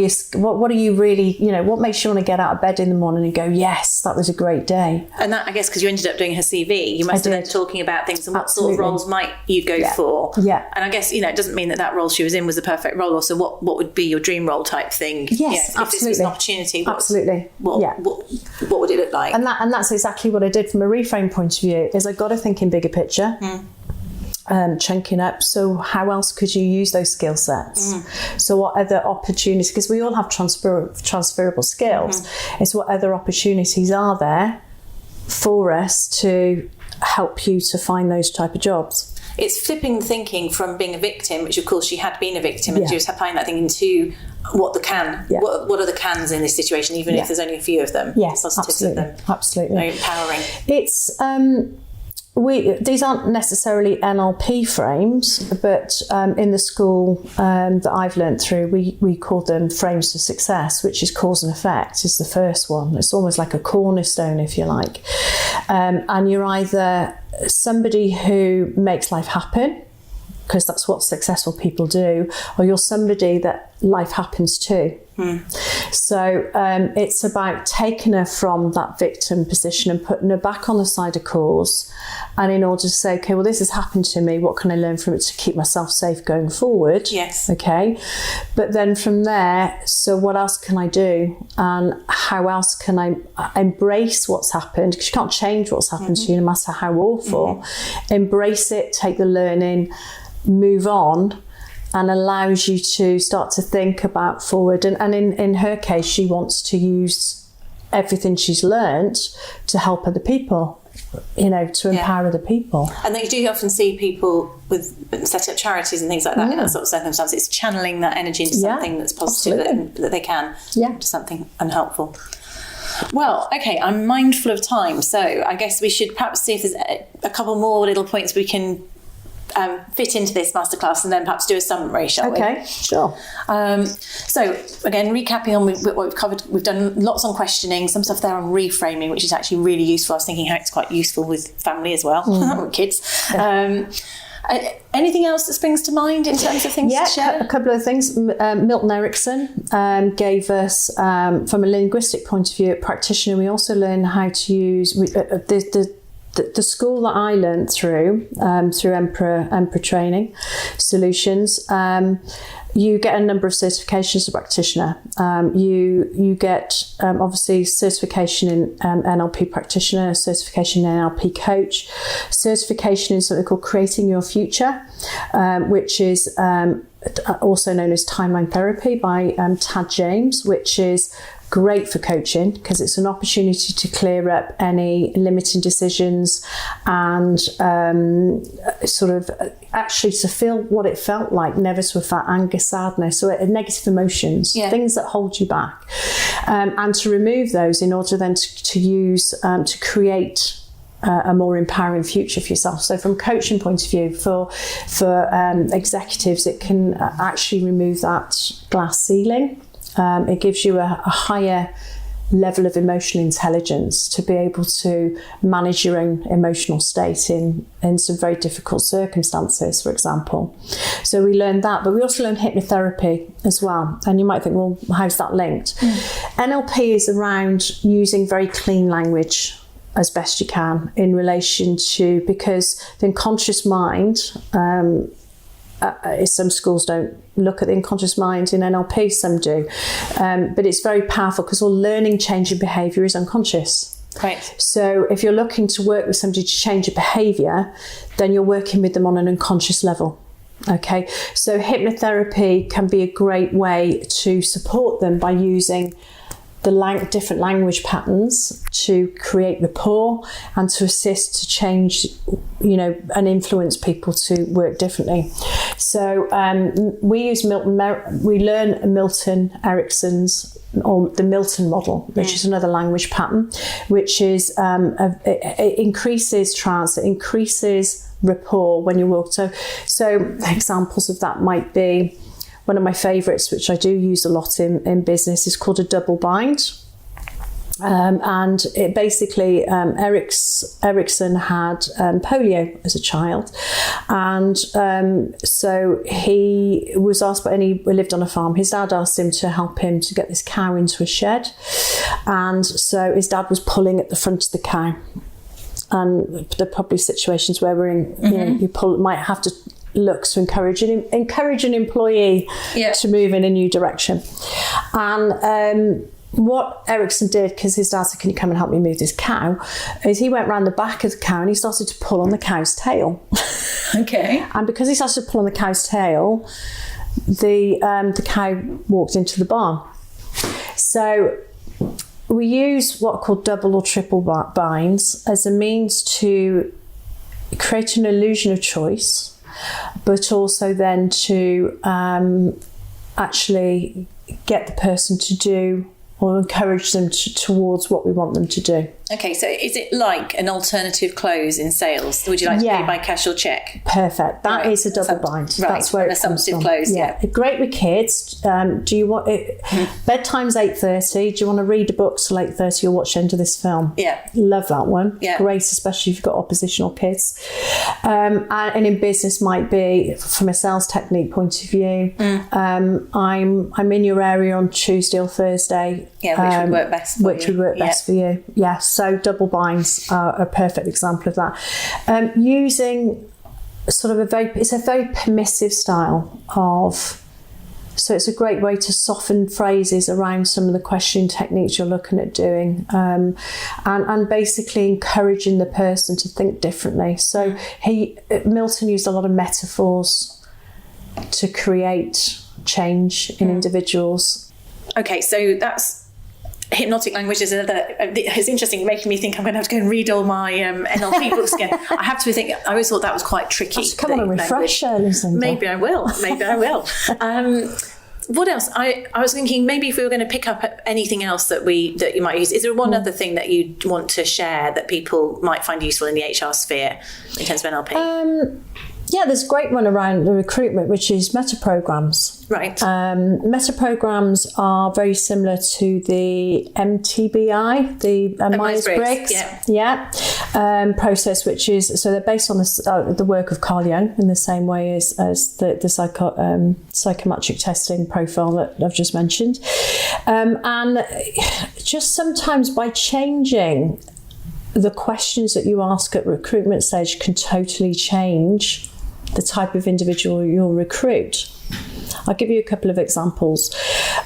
Speaker 3: you really, what makes you want to get out of bed in the morning and go, yes, that was a great day?
Speaker 2: And that, I guess, because you ended up doing her CV, you must have been talking about things and what sort of roles might you go for.
Speaker 3: Yeah.
Speaker 2: And I guess, it doesn't mean that role she was in was the perfect role. Also, what would be your dream role type thing?
Speaker 3: Yes, absolutely.
Speaker 2: If this was an opportunity, what would it look like?
Speaker 3: And that's exactly what I did from a reframe point of view, is I got to think in bigger picture. chunking up. So how else could you use those skill sets? So what other opportunities, because we all have transferable skills, it's what other opportunities are there for us to help you to find those type of jobs.
Speaker 2: It's flipping thinking from being a victim, which of course she had been a victim, and she was applying that thinking to what the can, what are the cans in this situation, even if there's only a few of them.
Speaker 3: Yes,
Speaker 2: absolutely. Of them.
Speaker 3: Absolutely.
Speaker 2: Very empowering.
Speaker 3: It's these aren't necessarily NLP frames, but in the school that I've learnt through, we call them frames for success, which is cause and effect is the first one. It's almost like a cornerstone, if you like. And you're either somebody who makes life happen, because that's what successful people do, or you're somebody that life happens to. So it's about taking her from that victim position and putting her back on the side of cause, and in order to say, okay, well, this has happened to me, what can I learn from it to keep myself safe going forward?
Speaker 2: Yes.
Speaker 3: Okay. But then from there, so what else can I do, and how else can I embrace what's happened? Because you can't change what's happened to you, no matter how awful. Embrace it, take the learning, move on, and allows you to start to think about forward. And in her case, she wants to use everything she's learnt to help other people, to empower other people.
Speaker 2: And you do often see people with setting up charities and things like that in that sort of circumstance. It's channeling that energy into something that's positive, that they can, to something unhelpful. Well, okay, I'm mindful of time, so I guess we should perhaps see if there's a couple more little points we can fit into this masterclass, and then perhaps do a summary, shall we?
Speaker 3: Okay, sure.
Speaker 2: So again, recapping on what we've covered, we've done lots on questioning, some stuff there on reframing, which is actually really useful. I was thinking how it's quite useful with family as well, with kids. Anything else that springs to mind in terms of things to share?
Speaker 3: A couple of things. Milton Erickson gave us, from a linguistic point of view, a practitioner, we also learn how to use the school that I learned through Emperor Training Solutions. You get a number of certifications as a practitioner. You get obviously certification in NLP practitioner, certification in NLP coach, certification in something called Creating Your Future, which is also known as timeline therapy by Tad James, which is great for coaching because it's an opportunity to clear up any limiting decisions and sort of actually to feel what it felt like never to have felt anger, sadness, or negative emotions, things that hold you back, and to remove those in order then to use to create a more empowering future for yourself. So from a coaching point of view, for executives, it can actually remove that glass ceiling. It gives you a higher level of emotional intelligence to be able to manage your own emotional state in some very difficult circumstances, for example. So we learned that, but we also learned hypnotherapy as well. And you might think, well, how's that linked? NLP is around using very clean language as best you can in relation to, because the unconscious mind, some schools don't look at the unconscious mind in NLP, some do, but it's very powerful because all learning, change in behaviour is unconscious.
Speaker 2: Right.
Speaker 3: So if you're looking to work with somebody to change a behaviour, then you're working with them on an unconscious level. Okay, so hypnotherapy can be a great way to support them by using the different language patterns to create rapport and to assist to change, and influence people to work differently. So we learn Milton Erickson's, or the Milton model, which is another language pattern, which is it increases trance, it increases rapport when you walk. So examples of that might be, one of my favourites, which I do use a lot in business, is called a double bind. And it basically, Erickson had polio as a child. And so he was asked, he lived on a farm. His dad asked him to help him to get this cow into a shed. And so his dad was pulling at the front of the cow. And there are probably situations where we're in, you might have to look to encourage an employee to move in a new direction. And what Ericsson did, because his dad said, can you come and help me move this cow, is he went round the back of the cow and he started to pull on the cow's tail.
Speaker 2: Okay.
Speaker 3: And because he started to pull on the cow's tail, the cow walked into the barn. So we use what are called double or triple binds as a means to create an illusion of choice, but also then to actually get the person to do or encourage them towards what we want them to do.
Speaker 2: Okay, so is it like an alternative close in sales? Would you like to pay by cash or cheque?
Speaker 3: Perfect. That is a double bind.
Speaker 2: Right.
Speaker 3: That's where
Speaker 2: an
Speaker 3: it comes
Speaker 2: assumptive
Speaker 3: from.
Speaker 2: close. Yeah.
Speaker 3: Great with kids. Do you want it? Bedtime's 8:30. Do you want to read a book till 8:30 or watch the end of this film?
Speaker 2: Yeah.
Speaker 3: Love that one.
Speaker 2: Yeah.
Speaker 3: Great, especially if you've got oppositional kids. And in business might be from a sales technique point of view. I'm in your area on Tuesday or Thursday.
Speaker 2: Yeah, which would work best for
Speaker 3: which
Speaker 2: you.
Speaker 3: would work best for you. Yeah, so double binds are a perfect example of that. Using sort of it's a very permissive style of, so it's a great way to soften phrases around some of the questioning techniques you're looking at doing, and basically encouraging the person to think differently. So Milton used a lot of metaphors to create change in individuals.
Speaker 2: Okay, so that's hypnotic language is another. It's interesting, making me think I'm going to have to go and read all my NLP books again. I have to think. I always thought that was quite tricky.
Speaker 3: Come on, a refresher, Lucinda.
Speaker 2: Maybe I will. What else? I was thinking maybe if we were going to pick up anything else that you might use. Is there one other thing that you want to share that people might find useful in the HR sphere in terms of NLP?
Speaker 3: Yeah, there's a great one around the recruitment, which is meta programs.
Speaker 2: Right.
Speaker 3: Meta programs are very similar to the MTBI, the Myers-Briggs process, which is, so they're based on the work of Carl Jung in the same way as the psychometric testing profile that I've just mentioned. And just sometimes by changing the questions that you ask at recruitment stage can totally change the type of individual you'll recruit. I'll give you a couple of examples.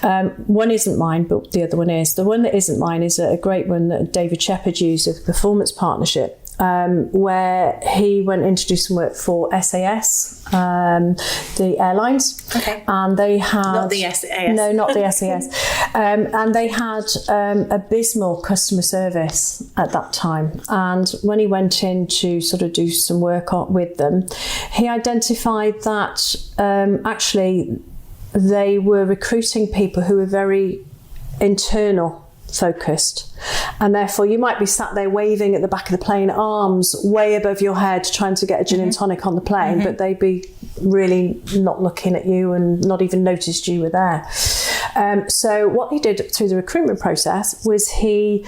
Speaker 3: One isn't mine, but the other one is. The one that isn't mine is a great one that David Shepherd used with the Performance Partnership, where he went in to do some work for SAS, the airlines.
Speaker 2: Okay.
Speaker 3: And they had...
Speaker 2: Not the SAS.
Speaker 3: No, not the SAS. And they had abysmal customer service at that time. And when he went in to sort of do some work with them, he identified that actually they were recruiting people who were very internal focused, and therefore you might be sat there waving at the back of the plane, arms way above your head trying to get a gin and tonic on the plane, but they'd be really not looking at you and not even noticed you were there. So what he did through the recruitment process was he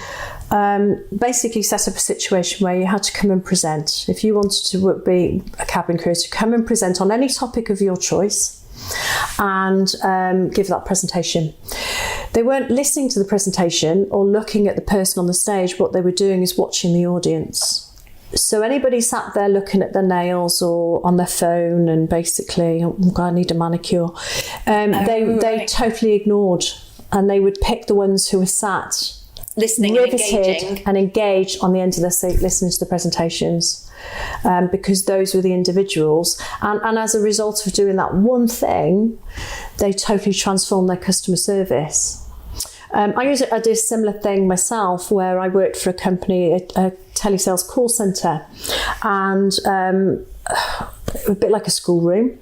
Speaker 3: basically set up a situation where you had to come and present. If you wanted to be a cabin crew, to come and present on any topic of your choice and give that presentation. They weren't listening to the presentation or looking at the person on the stage. What they were doing is watching the audience. So anybody sat there looking at their nails or on their phone and basically, oh God, I need a manicure, they totally ignored, and they would pick the ones who were sat
Speaker 2: listening,
Speaker 3: riveted and engaged on the end of their seat, listening to the presentations, because those were the individuals. And as a result of doing that one thing, they totally transformed their customer service. I did a similar thing myself, where I worked for a company, a telesales call centre, and a bit like a schoolroom.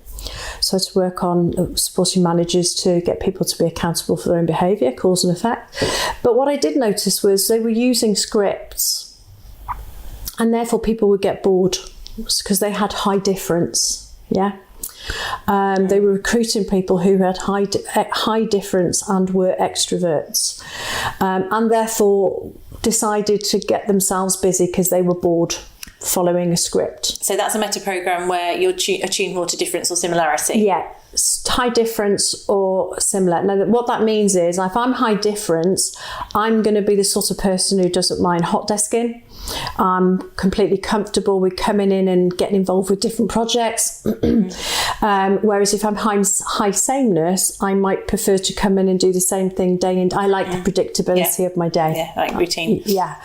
Speaker 3: So to work on supporting managers to get people to be accountable for their own behaviour, cause and effect. But what I did notice was they were using scripts, and therefore people would get bored because they had high difference. Yeah. They were recruiting people who had high difference and were extroverts, and therefore decided to get themselves busy because they were bored following a script.
Speaker 2: So that's a meta program where you're attuned more to difference or similarity.
Speaker 3: Yeah, high difference or similar. Now, what that means is if I'm high difference, I'm going to be the sort of person who doesn't mind hot desking. I'm completely comfortable with coming in and getting involved with different projects. Whereas if I'm high sameness, I might prefer to come in and do the same thing day in. I like the predictability of my day.
Speaker 2: Yeah, like routine.
Speaker 3: Yeah.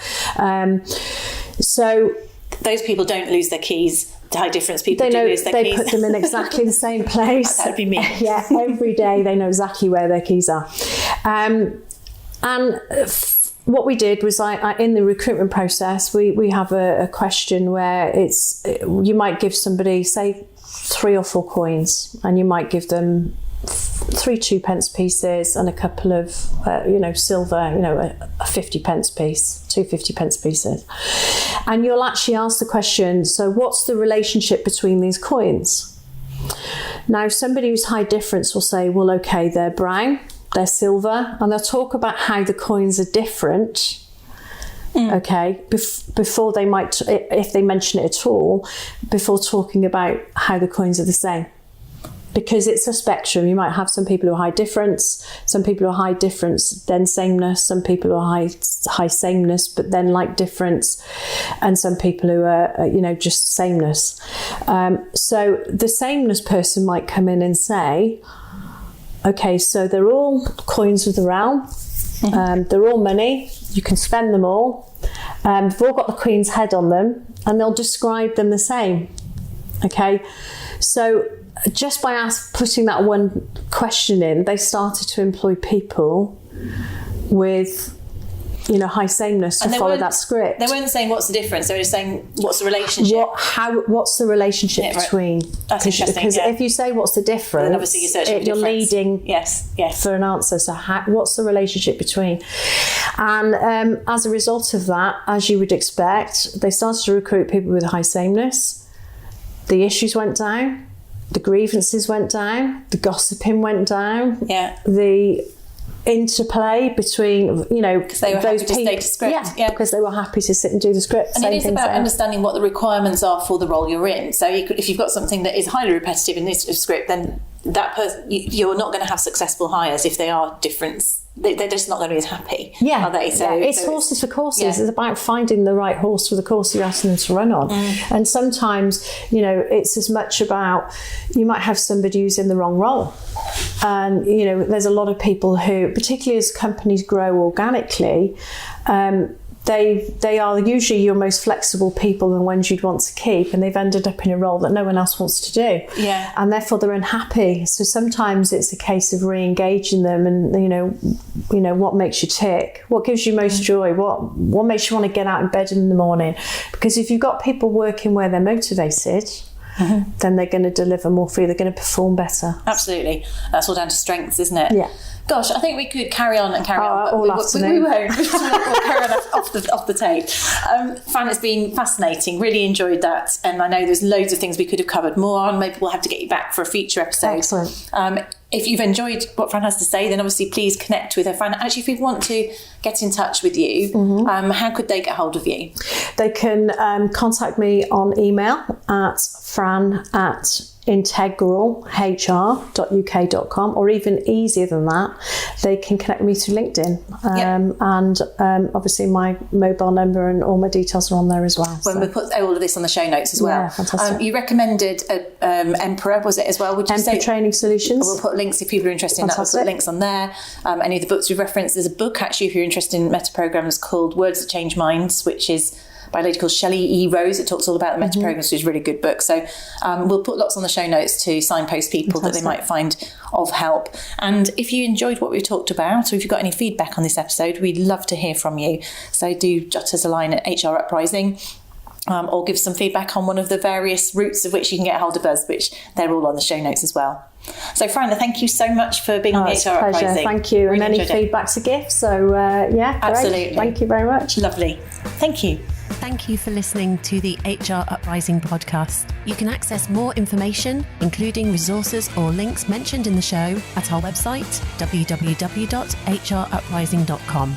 Speaker 3: So
Speaker 2: those people don't lose their keys. The high difference people do lose their keys.
Speaker 3: They put them in exactly the same place.
Speaker 2: That would be me.
Speaker 3: Yeah, every day they know exactly where their keys are. What we did was in the recruitment process, we have a question where you might give somebody, say, 3 or 4 coins, and you might give them 3 2p pieces and a couple of, silver, a 50p piece, 2 50p pieces. And you'll actually ask the question, so what's the relationship between these coins? Now, somebody who's high difference will say, well, okay, they're brown, they're silver, and they'll talk about how the coins are different. Okay, before they might, if they mention it at all, before talking about how the coins are the same. Because it's a spectrum. You might have some people who are high difference, some people who are high difference, then sameness, some people who are high sameness, but then like difference, and some people who are, just sameness. So the sameness person might come in and say, okay, so they're all coins of the realm. They're all money. You can spend them all. They've all got the Queen's head on them, and they'll describe them the same. Okay, so just by putting that one question in, they started to employ people with, high sameness to follow that script.
Speaker 2: They weren't saying what's the difference. They were just saying what's the relationship.
Speaker 3: What's the relationship between?
Speaker 2: That's interesting.
Speaker 3: Because if you say what's the difference,
Speaker 2: then obviously you're searching for
Speaker 3: you're leading
Speaker 2: yes.
Speaker 3: for an answer. So what's the relationship between? And as a result of that, as you would expect, they started to recruit people with high sameness. The issues went down. The grievances went down. The gossiping went down.
Speaker 2: Yeah.
Speaker 3: The interplay between,
Speaker 2: because they were happy to stay to script.
Speaker 3: Yeah, because they were happy to sit and do the script.
Speaker 2: And it is about understanding what the requirements are for the role you're in. So if you've got something that is highly repetitive in this script, then that person, you're not going to have successful hires if they are different. They're just not going to be as happy, are they? So
Speaker 3: it's horses for courses. Yeah. It's about finding the right horse for the course you're asking them to run on. And sometimes, it's as much about, you might have somebody who's in the wrong role. And, there's a lot of people who, particularly as companies grow organically, they are usually your most flexible people and ones you'd want to keep, and they've ended up in a role that no one else wants to do.
Speaker 2: Yeah.
Speaker 3: And therefore they're unhappy. So sometimes it's a case of re-engaging them and, what makes you tick? What gives you most joy? What makes you want to get out of bed in the morning? Because if you've got people working where they're motivated, then they're going to deliver more for you. They're going to perform better.
Speaker 2: Absolutely. That's all down to strengths, isn't it?
Speaker 3: Yeah.
Speaker 2: Gosh, I think we could carry on and carry on, but
Speaker 3: all afternoon.
Speaker 2: We won't. We'll carry on off the tape. Fran, it's been fascinating. Really enjoyed that, and I know there's loads of things we could have covered more on. Maybe we'll have to get you back for a future episode.
Speaker 3: Excellent.
Speaker 2: If you've enjoyed what Fran has to say, then obviously please connect with her. Fran, actually, if people want to get in touch with you, how could they get hold of you?
Speaker 3: They can contact me on email at fran@integralhr.uk.com, or even easier than that, they can connect me through LinkedIn. And obviously my mobile number and all my details are on there as well.
Speaker 2: When we put all of this on the show notes as well.
Speaker 3: Yeah, fantastic.
Speaker 2: You recommended Emperor, was it as well? Would you
Speaker 3: Emperor
Speaker 2: say?
Speaker 3: Training Solutions.
Speaker 2: We'll put links if people are interested in that. We'll put links on there. Any of the books we've referenced. There's a book actually if you're interested in meta programs called Words That Change Minds, which is by a lady called Shelley E. Rose. It talks all about the meta programs, which is a really good book. So we'll put lots on the show notes to signpost people that they might find of help. And if you enjoyed what we've talked about, or if you've got any feedback on this episode, we'd love to hear from you. So do jot us a line at HR Uprising. Or give some feedback on one of the various routes of which you can get hold of us, which they're all on the show notes as well. So, Fran, thank you so much for being on the HR Uprising.
Speaker 3: Thank you. Really, and any feedback's a gift. So, great.
Speaker 2: Absolutely.
Speaker 3: Thank you very much.
Speaker 2: Lovely. Thank you.
Speaker 4: Thank you for listening to the HR Uprising podcast. You can access more information, including resources or links mentioned in the show, at our website, www.hruprising.com.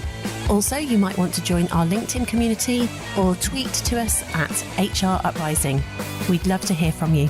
Speaker 4: Also, you might want to join our LinkedIn community or tweet to us at HR Uprising. We'd love to hear from you.